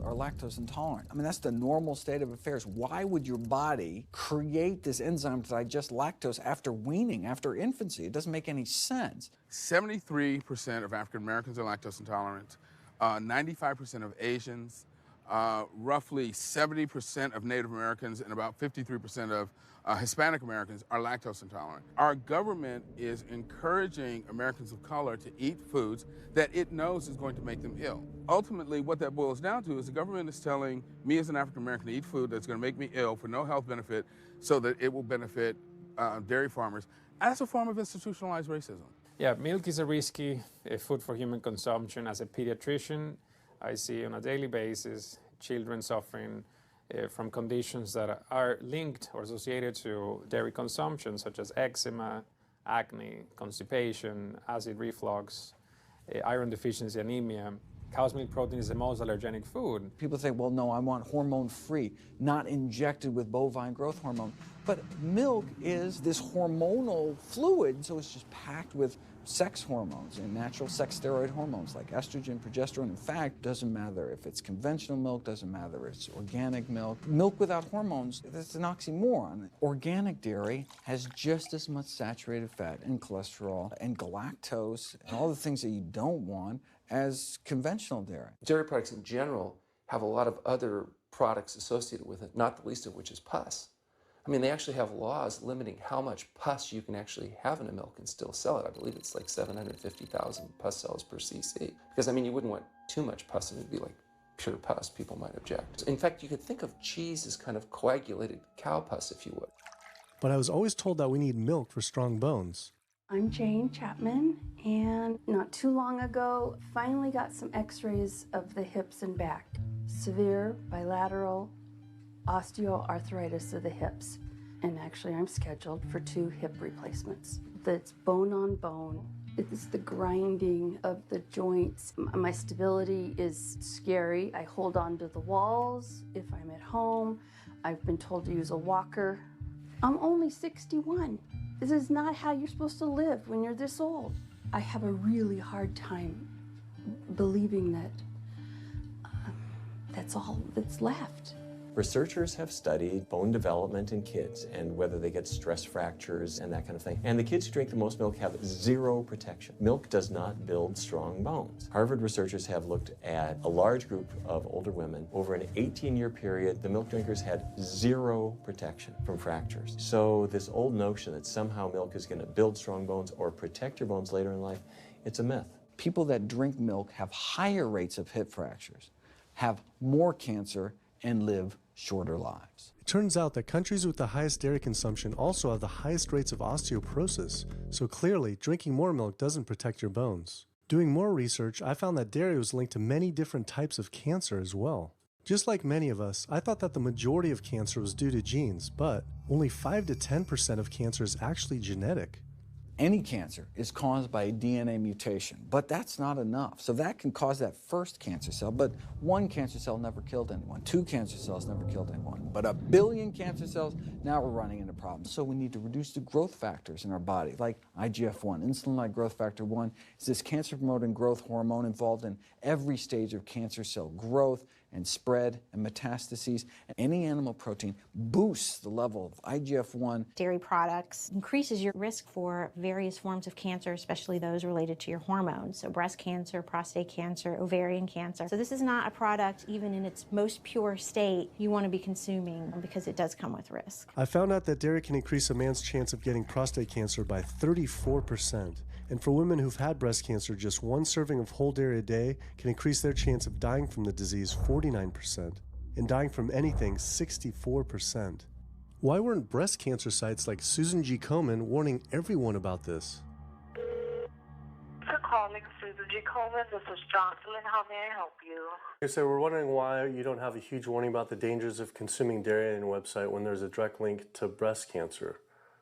are lactose intolerant. I mean, that's the normal state of affairs. Why would your body create this enzyme to digest lactose after weaning, after infancy? It doesn't make any sense. 73% of African Americans are lactose intolerant, 95% of Asians, roughly 70% of Native Americans, and about 53% of Hispanic Americans are lactose intolerant. Our government is encouraging Americans of color to eat foods that it knows is going to make them ill. Ultimately, what that boils down to is the government is telling me as an African American to eat food that's going to make me ill for no health benefit so that it will benefit dairy farmers. And that's a form of institutionalized racism. Yeah, milk is a risky food for human consumption. As a pediatrician, I see on a daily basis children suffering from conditions that are linked or associated to dairy consumption, such as eczema, acne, constipation, acid reflux, iron deficiency, anemia. Cow's milk protein is the most allergenic food. People say, well, no, I want hormone-free, not injected with bovine growth hormone. But milk is this hormonal fluid, so it's just packed with sex hormones and natural sex steroid hormones like estrogen, progesterone. In fact, doesn't matter if it's conventional milk, doesn't matter if it's organic milk. Milk without hormones, that's an oxymoron. Organic dairy has just as much saturated fat and cholesterol and galactose and all the things that you don't want as conventional dairy. Dairy products in general have a lot of other products associated with it, not the least of which is pus. I mean, they actually have laws limiting how much pus you can actually have in a milk and still sell it. I believe it's like 750,000 pus cells per cc. Because, I mean, you wouldn't want too much pus, and it would be like pure pus. People might object. In fact, you could think of cheese as kind of coagulated cow pus, if you would. But I was always told that we need milk for strong bones. I'm Jane Chapman, and not too long ago, finally got some x-rays of the hips and back. Severe bilateral osteoarthritis of the hips. And actually, I'm scheduled for 2 hip replacements. That's bone on bone. It's the grinding of the joints. My stability is scary. I hold on to the walls if I'm at home. I've been told to use a walker. I'm only 61. This is not how you're supposed to live when you're this old. I have a really hard time believing that that's all that's left. Researchers have studied bone development in kids and whether they get stress fractures and that kind of thing. And the kids who drink the most milk have zero protection. Milk does not build strong bones. Harvard researchers have looked at a large group of older women. Over an 18-year period, the milk drinkers had zero protection from fractures. So this old notion that somehow milk is going to build strong bones or protect your bones later in life, it's a myth. People that drink milk have higher rates of hip fractures, have more cancer, and live shorter lives. It turns out that countries with the highest dairy consumption also have the highest rates of osteoporosis, so clearly drinking more milk doesn't protect your bones. Doing more research, I found that dairy was linked to many different types of cancer as well. Just like many of us, I thought that the majority of cancer was due to genes, but only 5 to 10% of cancer is actually genetic. Any cancer is caused by a DNA mutation, but that's not enough. So that can cause that first cancer cell, but 1 cancer cell never killed anyone. 2 cancer cells never killed anyone. But 1 billion cancer cells, now we're running into problems. So we need to reduce the growth factors in our body, like IGF-1. Insulin-like growth factor 1 is this cancer-promoting growth hormone involved in every stage of cancer cell growth and spread and metastases. Any animal protein boosts the level of IGF-1. Dairy products increases your risk for various forms of cancer, especially those related to your hormones. So breast cancer, prostate cancer, ovarian cancer. So this is not a product, even in its most pure state, you want to be consuming because it does come with risk. I found out that dairy can increase a man's chance of getting prostate cancer by 34%. And for women who've had breast cancer, just 1 serving of whole dairy a day can increase their chance of dying from the disease 49%, and dying from anything 64%. Why weren't breast cancer sites like Susan G. Komen warning everyone about this? For calling Susan G. Komen, this is Jocelyn. How may I help you? So we're wondering why you don't have a huge warning about the dangers of consuming dairy on your website when there's a direct link to breast cancer.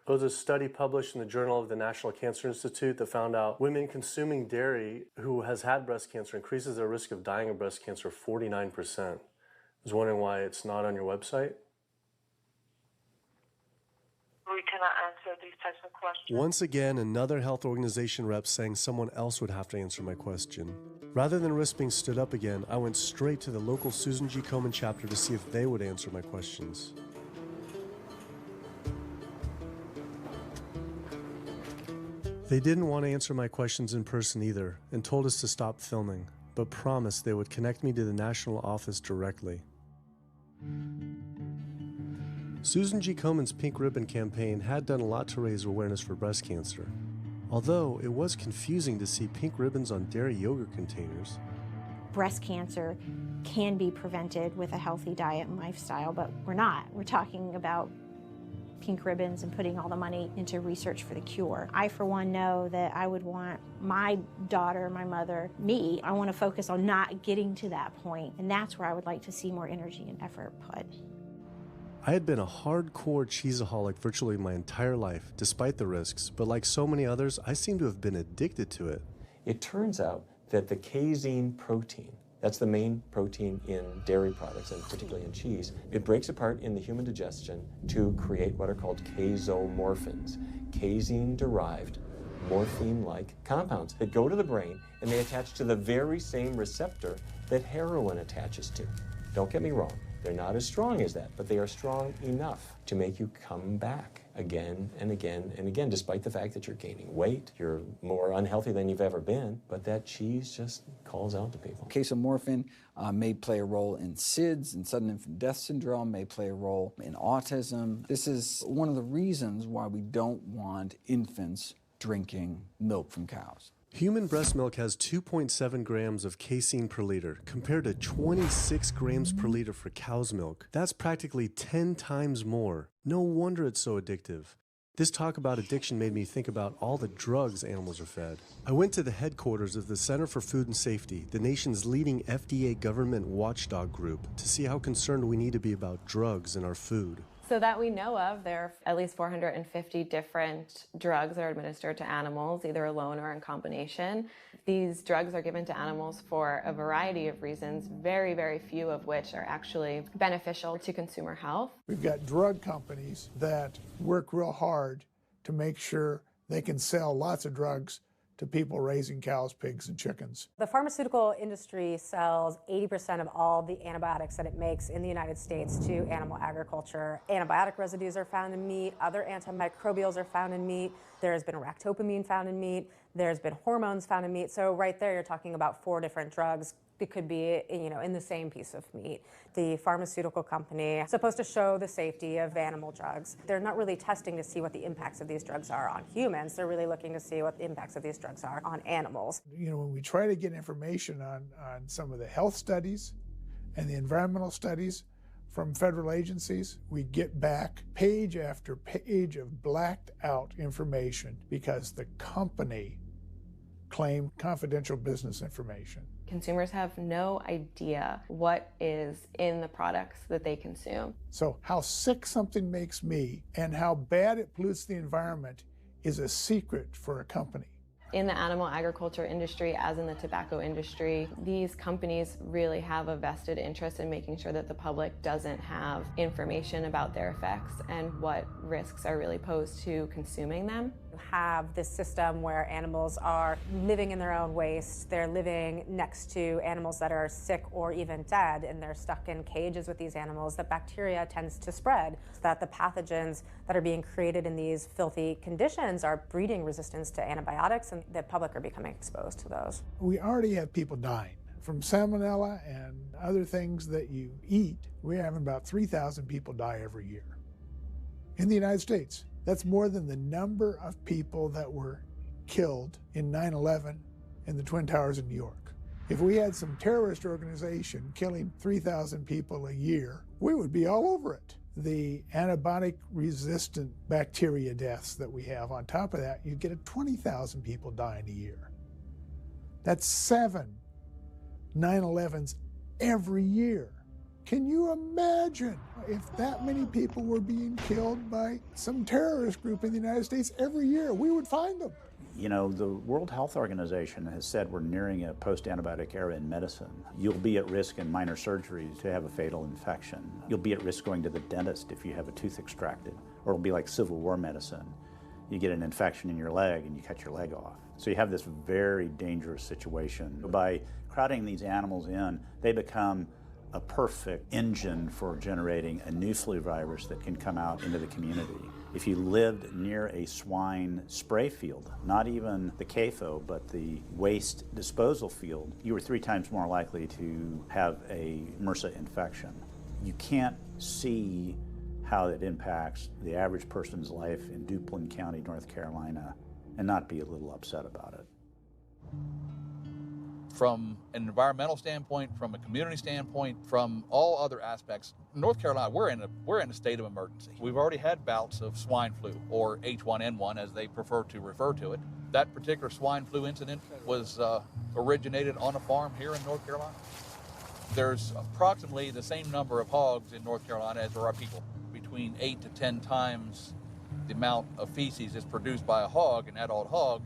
There was a study published in the Journal of the National Cancer Institute that found out women consuming dairy who has had breast cancer increases their risk of dying of breast cancer 49%. I was wondering why it's not on your website. We cannot answer these types of questions. Once again, another health organization rep saying someone else would have to answer my question. Rather than risk being stood up again, I went straight to the local Susan G. Komen chapter to see if they would answer my questions. They didn't want to answer my questions in person either, and told us to stop filming, but promised they would connect me to the national office directly. Susan G. Komen's Pink Ribbon campaign had done a lot to raise awareness for breast cancer, although it was confusing to see pink ribbons on dairy yogurt containers. Breast cancer can be prevented with a healthy diet and lifestyle, but we're not. We're talking about pink ribbons and putting all the money into research for the cure. I, for one, know that I would want my daughter, my mother, me, I want to focus on not getting to that point, and that's where I would like to see more energy and effort put. I had been a hardcore cheeseaholic virtually my entire life, despite the risks, but like so many others, I seem to have been addicted to it. It turns out that the casein protein, that's the main protein in dairy products, and particularly in cheese, it breaks apart in the human digestion to create what are called casomorphins, casein-derived morphine-like compounds that go to the brain, and they attach to the very same receptor that heroin attaches to. Don't get me wrong. They're not as strong as that, but they are strong enough to make you come back again and again and again, despite the fact that you're gaining weight, you're more unhealthy than you've ever been, but that cheese just calls out to people. Casomorphin may play a role in SIDS, and sudden infant death syndrome, may play a role in autism. This is one of the reasons why we don't want infants drinking milk from cows. Human breast milk has 2.7 grams of casein per liter, compared to 26 grams per liter for cow's milk. That's practically 10 times more. No wonder it's so addictive. This talk about addiction made me think about all the drugs animals are fed. I went to the headquarters of the Center for Food and Safety, the nation's leading FDA government watchdog group, to see how concerned we need to be about drugs in our food. So that we know of, there are at least 450 different drugs that are administered to animals, either alone or in combination. These drugs are given to animals for a variety of reasons, very, very few of which are actually beneficial to consumer health. We've got drug companies that work real hard to make sure they can sell lots of drugs to people raising cows, pigs, and chickens. The pharmaceutical industry sells 80% of all the antibiotics that it makes in the United States to animal agriculture. Antibiotic residues are found in meat, other antimicrobials are found in meat, there has been ractopamine found in meat, there's been hormones found in meat. So right there you're talking about 4 different drugs. It could be, in the same piece of meat. The pharmaceutical company is supposed to show the safety of animal drugs. They're not really testing to see what the impacts of these drugs are on humans. They're really looking to see what the impacts of these drugs are on animals. When we try to get information on some of the health studies and the environmental studies from federal agencies, we get back page after page of blacked out information because the company claimed confidential business information. Consumers have no idea what is in the products that they consume. So how sick something makes me and how bad it pollutes the environment is a secret for a company. In the animal agriculture industry, as in the tobacco industry, these companies really have a vested interest in making sure that the public doesn't have information about their effects and what risks are really posed to consuming them. Have this system where animals are living in their own waste, they're living next to animals that are sick or even dead, and they're stuck in cages with these animals. The bacteria tends to spread, so that the pathogens that are being created in these filthy conditions are breeding resistance to antibiotics, and the public are becoming exposed to those. We already have people dying from salmonella and other things that you eat. We're having about 3,000 people die every year in the United States. That's more than the number of people that were killed in 9/11 in the Twin Towers in New York. If we had some terrorist organization killing 3,000 people a year, we would be all over it. The antibiotic-resistant bacteria deaths that we have, on top of that, you get 20,000 people dying a year. That's 7 9/11s every year. Can you imagine if that many people were being killed by some terrorist group in the United States every year? We would find them. You know, the World Health Organization has said we're nearing a post-antibiotic era in medicine. You'll be at risk in minor surgeries to have a fatal infection. You'll be at risk going to the dentist if you have a tooth extracted. Or it'll be like Civil War medicine. You get an infection in your leg and you cut your leg off. So you have this very dangerous situation. By crowding these animals in, they become a perfect engine for generating a new flu virus that can come out into the community. If you lived near a swine spray field, not even the CAFO, but the waste disposal field, you were 3 times more likely to have a MRSA infection. You can't see how it impacts the average person's life in Duplin County, North Carolina, and not be a little upset about it. From an environmental standpoint, from a community standpoint, from all other aspects, North Carolina, we're in a state of emergency. We've already had bouts of swine flu, or H1N1 as they prefer to refer to it. That particular swine flu incident was originated on a farm here in North Carolina. There's approximately the same number of hogs in North Carolina as there are people. Between 8 to 10 times the amount of feces is produced by a hog, an adult hog,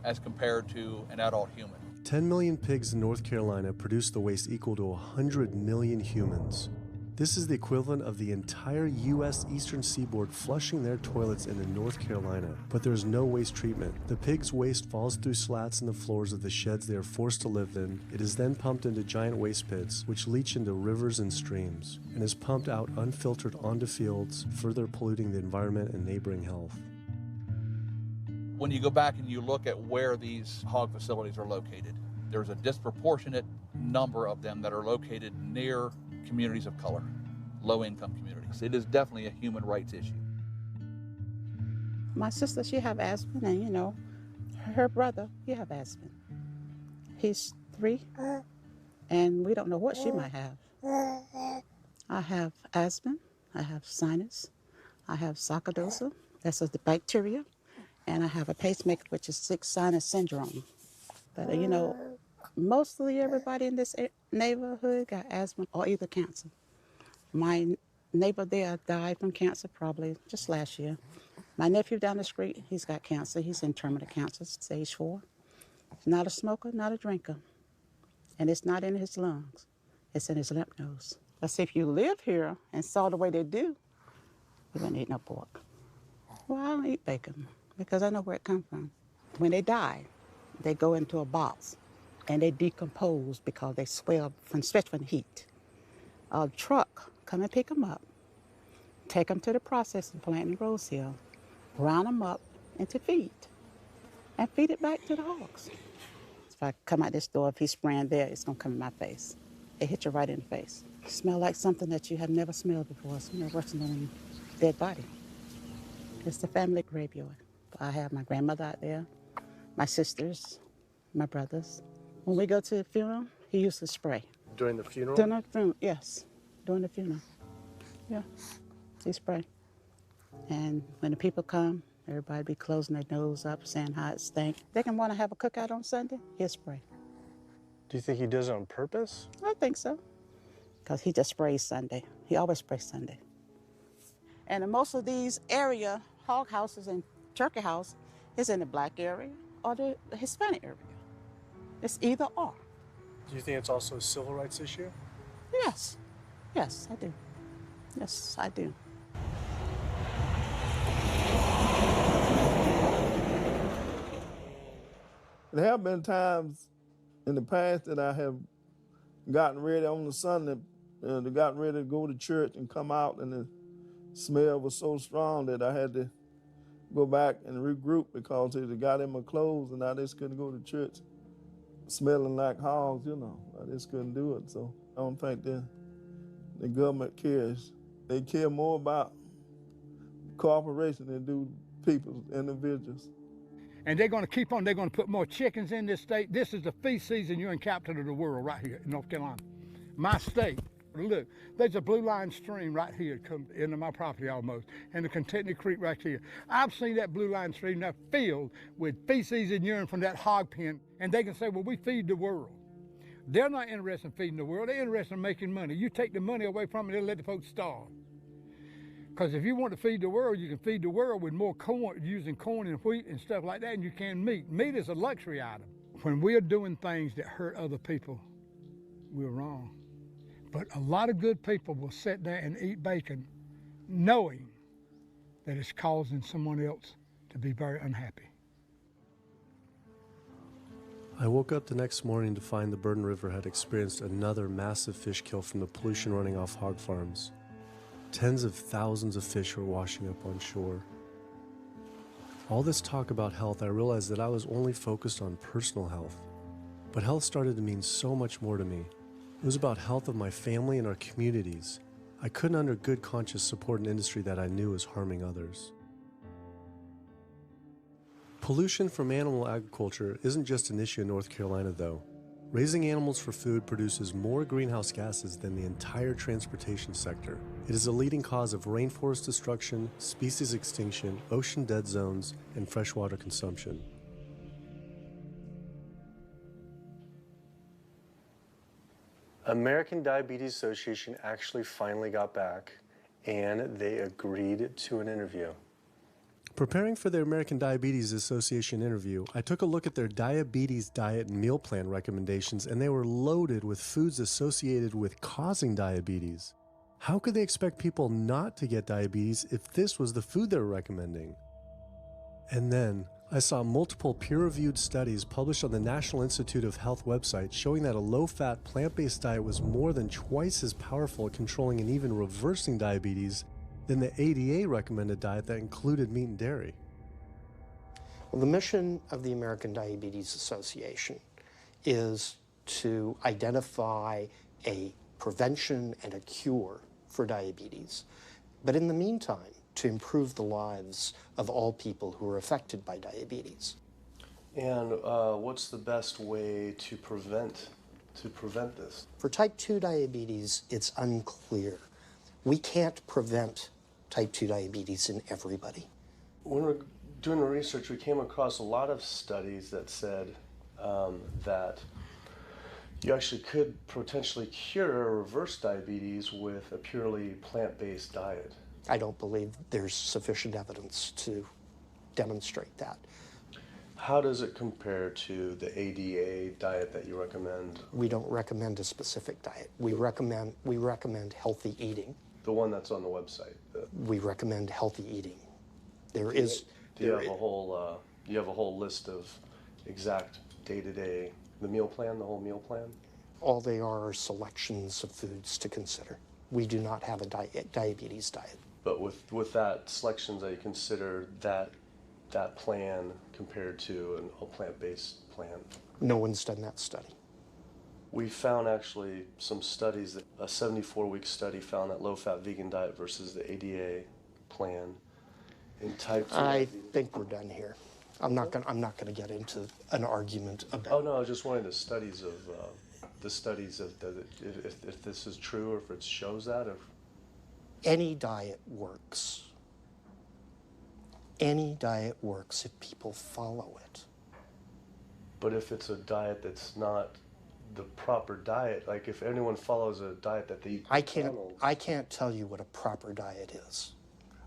as compared to an adult human. 10 million pigs in North Carolina produce the waste equal to 100 million humans. This is the equivalent of the entire U.S. eastern seaboard flushing their toilets into North Carolina. But there is no waste treatment. The pigs' waste falls through slats in the floors of the sheds they are forced to live in. It is then pumped into giant waste pits, which leach into rivers and streams, and is pumped out unfiltered onto fields, further polluting the environment and neighboring health. When you go back and you look at where these hog facilities are located, there's a disproportionate number of them that are located near communities of color, low-income communities. It is definitely a human rights issue. My sister, she have asthma, and you know, her brother, he have asthma. He's 3, and we don't know what she might have. I have asthma, I have sinus, I have sarcoidosis, that's the bacteria, and I have a pacemaker, which is 6 sinus syndrome. But you know, mostly everybody in this neighborhood got asthma or either cancer. My neighbor there died from cancer probably just last year. My nephew down the street, he's got cancer. He's in terminal cancer, stage 4. He's not a smoker, not a drinker. And it's not in his lungs. It's in his lymph nodes. But see, if you live here and saw the way they do, you wouldn't eat no pork. Well, I don't eat bacon because I know where it comes from. When they die, they go into a box and they decompose because they swell especially from the heat. A truck come and pick them up, take them to the processing plant in Rose Hill, brown them up into feed, and feed it back to the hogs. If I come out this door, if he's spraying there, it's gonna come in my face. It hit you right in the face. Smell like something that you have never smelled before. It smells worse than a dead body. It's the family graveyard. I have my grandmother out there, my sisters, my brothers. When we go to the funeral, he used to spray. During the funeral? During the funeral, yes. During the funeral. Yeah, he spray. And when the people come, everybody be closing their nose up, saying how it stinks. They can want to have a cookout on Sunday, he'll spray. Do you think he does it on purpose? I think so. Because he just sprays Sunday. He always sprays Sunday. And in most of these area, hog houses and turkey house is in the black area or the Hispanic area. It's either or. Do you think it's also a civil rights issue? Yes. Yes, I do. Yes, I do. There have been times in the past that I have gotten ready on the Sunday, gotten ready to go to church and come out, and the smell was so strong that I had to go back and regroup because it got in my clothes and I just couldn't go to church smelling like hogs, you know. I just couldn't do it. So I don't think the government cares. They care more about corporations than do people, individuals. And they're going to keep on, they're going to put more chickens in this state. This is the feast season. You're in capital of the world right here in North Carolina. My state. Look, there's a blue line stream right here come into my property almost, and the Contentney Creek right here. I've seen that blue line stream now filled with feces and urine from that hog pen, and they can say, well, we feed the world. They're not interested in feeding the world. They're interested in making money. You take the money away from them, they'll let the folks starve. Because if you want to feed the world, you can feed the world with more corn, using corn and wheat and stuff like that, and you can meat. Meat is a luxury item. When we're doing things that hurt other people, we're wrong. But a lot of good people will sit there and eat bacon knowing that it's causing someone else to be very unhappy. I woke up the next morning to find the Burden River had experienced another massive fish kill from the pollution running off hog farms. Tens of thousands of fish were washing up on shore. All this talk about health, I realized that I was only focused on personal health. But health started to mean so much more to me. It was about health of my family and our communities. I couldn't under good conscience support an industry that I knew was harming others. Pollution from animal agriculture isn't just an issue in North Carolina, though. Raising animals for food produces more greenhouse gases than the entire transportation sector. It is a leading cause of rainforest destruction, species extinction, ocean dead zones, and freshwater consumption. American Diabetes Association actually finally got back, and they agreed to an interview. Preparing for their American Diabetes Association interview, I took a look at their diabetes diet and meal plan recommendations, and they were loaded with foods associated with causing diabetes. How could they expect people not to get diabetes if this was the food they were recommending? And then I saw multiple peer-reviewed studies published on the National Institute of Health website showing that a low-fat, plant-based diet was more than twice as powerful at controlling and even reversing diabetes than the ADA recommended diet that included meat and dairy. Well, the mission of the American Diabetes Association is to identify a prevention and a cure for diabetes, but in the meantime, to improve the lives of all people who are affected by diabetes. And what's the best way to prevent this? For type 2 diabetes, it's unclear. We can't prevent type 2 diabetes in everybody. When we're doing the research, we came across a lot of studies that said that you actually could potentially cure or reverse diabetes with a purely plant-based diet. I don't believe there's sufficient evidence to demonstrate that. How does it compare to the ADA diet that you recommend? We don't recommend a specific diet. We recommend healthy eating. The one that's on the website. We recommend healthy eating. Do you have a whole list of exact day-to-day, the meal plan, the whole meal plan? All they are selections of foods to consider. We do not have a diabetes diet. But with that selections, that you consider that plan compared to a plant-based plan? No one's done that study. We found actually some studies that a 74-week study found that low-fat vegan diet versus the ADA plan in type 2. I think we're done here. I'm not gonna get into an argument about. Oh no, I was just wondering the studies of if this is true or if it shows that. Or Any diet works. Any diet works if people follow it. But if it's a diet that's not the proper diet, like if anyone follows a diet that they eat I can't tell you what a proper diet is.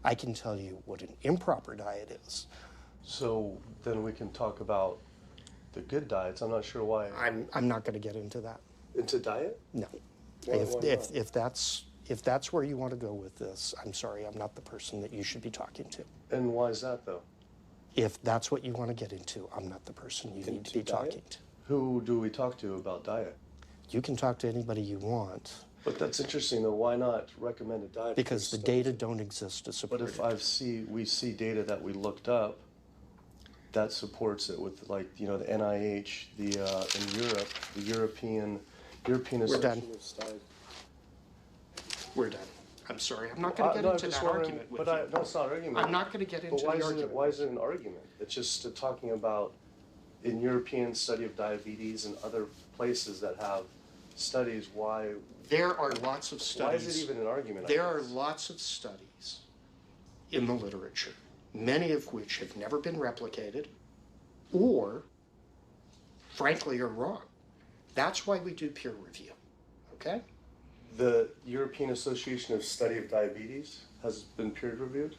I can tell you what an improper diet is. So then we can talk about the good diets. I'm not sure why. I'm not going to get into that. Into diet? No. Why If that's where you want to go with this, I'm sorry, I'm not the person that you should be talking to. And why is that though? If that's what you want to get into, I'm not the person you need to be talking to. Who do we talk to about diet? You can talk to anybody you want. But that's interesting though. Why not recommend a diet? Because the data don't exist to support it. But if we see data that we looked up that supports it with, like, the NIH, in Europe, the European Association of Studies. We're done. I'm sorry. I'm not going to get into that argument with you. No, it's not an argument. I'm not going to get into the argument. Why is it an argument? It's just talking about in European study of diabetes and other places that have studies. Why? There are lots of studies. Why is it even an argument? There are lots of studies in the literature, many of which have never been replicated or, frankly, are wrong. That's why we do peer review, okay? The European Association of Study of Diabetes has been peer-reviewed?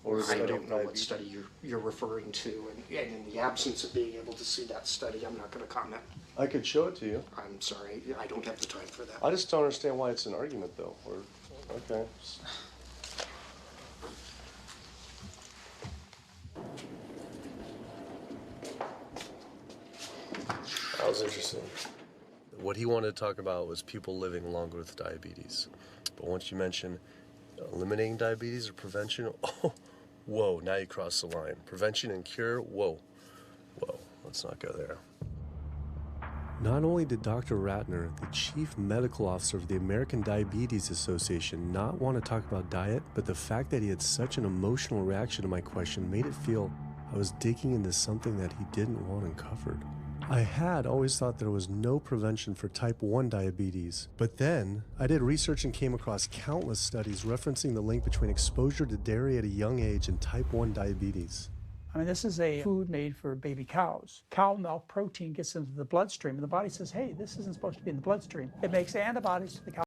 Or I don't know what study you're referring to, and in the absence of being able to see that study, I'm not going to comment. I could show it to you. I'm sorry, I don't have the time for that. I just don't understand why it's an argument, though. Okay. That was interesting. What he wanted to talk about was people living longer with diabetes. But once you mention eliminating diabetes or prevention, oh, whoa, now you cross the line. Prevention and cure, whoa, let's not go there. Not only did Dr. Ratner, the chief medical officer of the American Diabetes Association, not want to talk about diet, but the fact that he had such an emotional reaction to my question made it feel I was digging into something that he didn't want uncovered. I had always thought there was no prevention for type 1 diabetes, but then I did research and came across countless studies referencing the link between exposure to dairy at a young age and type 1 diabetes. I mean, this is a food made for baby cows. Cow milk protein gets into the bloodstream, and the body says, hey, this isn't supposed to be in the bloodstream. It makes antibodies to the cow.